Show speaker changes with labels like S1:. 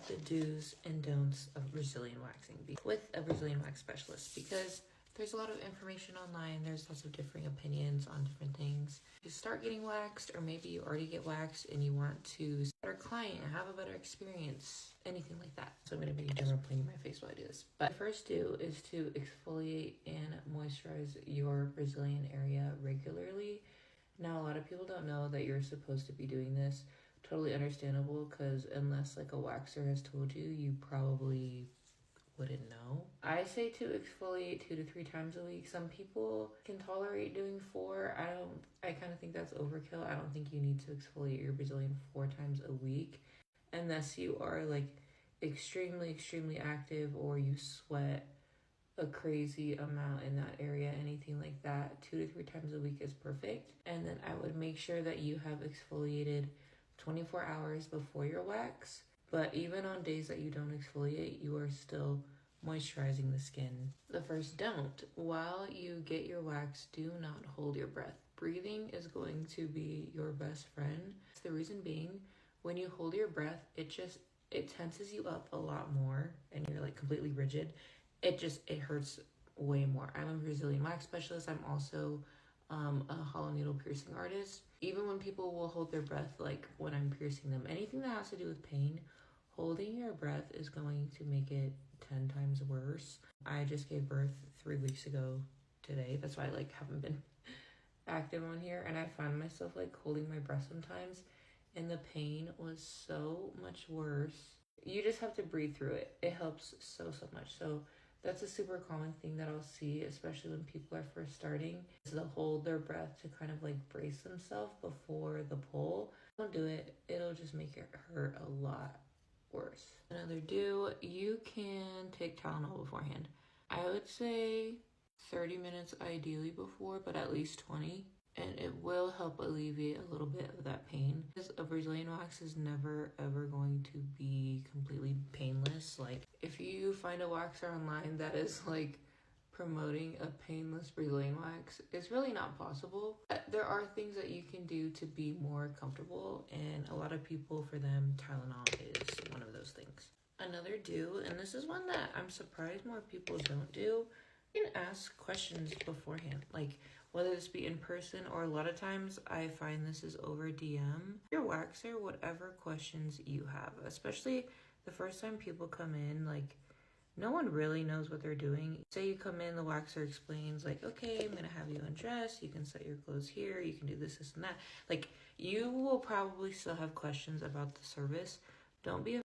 S1: the do's and don'ts of Brazilian waxing with a Brazilian wax specialist, because there's a lot of information online. There's lots of differing opinions on different things. You start getting waxed, or maybe you already get waxed and you want to start a client and have a better experience, anything like that. So I'm going to be demo cleaning my face while I do this. But the first do is to exfoliate and moisturize your Brazilian area regularly. Now, a lot of people don't know that you're supposed to be doing this. Totally understandable, because unless like a waxer has told you, you probably wouldn't know. I say to exfoliate 2 to 3 times a week. Some people can tolerate doing 4. I kind of think that's overkill. I don't think you need to exfoliate your Brazilian 4 times a week unless you are like extremely active or you sweat a crazy amount in that area, anything like that. 2 to 3 times a week is perfect. And then I would make sure that you have exfoliated 24 hours before your wax. But even on days that you don't exfoliate, you are still moisturizing the skin. The first don't. While you get your wax, do not hold your breath. Breathing is going to be your best friend. The reason being, when you hold your breath, it tenses you up a lot more and you're like completely rigid. It hurts way more. I'm a Brazilian wax specialist. I'm also a hollow needle piercing artist. Even when people will hold their breath, like when I'm piercing them, anything that has to do with pain, holding your breath is going to make it 10 times worse. I just gave birth 3 weeks ago today. That's why I like haven't been active on here, and I find myself like holding my breath sometimes, and the pain was so much worse. You just have to breathe through it. It helps so much. So that's a super common thing that I'll see, especially when people are first starting, is they'll hold their breath to kind of like brace themselves before the pull. Don't do it. It'll just make it hurt a lot worse. Another do, you can take Tylenol beforehand. I would say 30 minutes ideally before, but at least 20. And it will help alleviate a little bit of that pain. A Brazilian wax is never ever going to be completely painless. Like if you find a waxer online that is like promoting a painless Brazilian wax, it's really not possible. There are things that you can do to be more comfortable, and a lot of people, for them, Tylenol is one of those things. Another do, and this is one that I'm surprised more people don't do, you can ask questions beforehand. Like whether this be in person or a lot of times I find this is over DM. Your waxer, whatever questions you have, especially the first time people come in, like no one really knows what they're doing. Say you come in, the waxer explains like, okay, I'm gonna have you undress, you can set your clothes here, you can do this and that. Like you will probably still have questions about the service. Don't be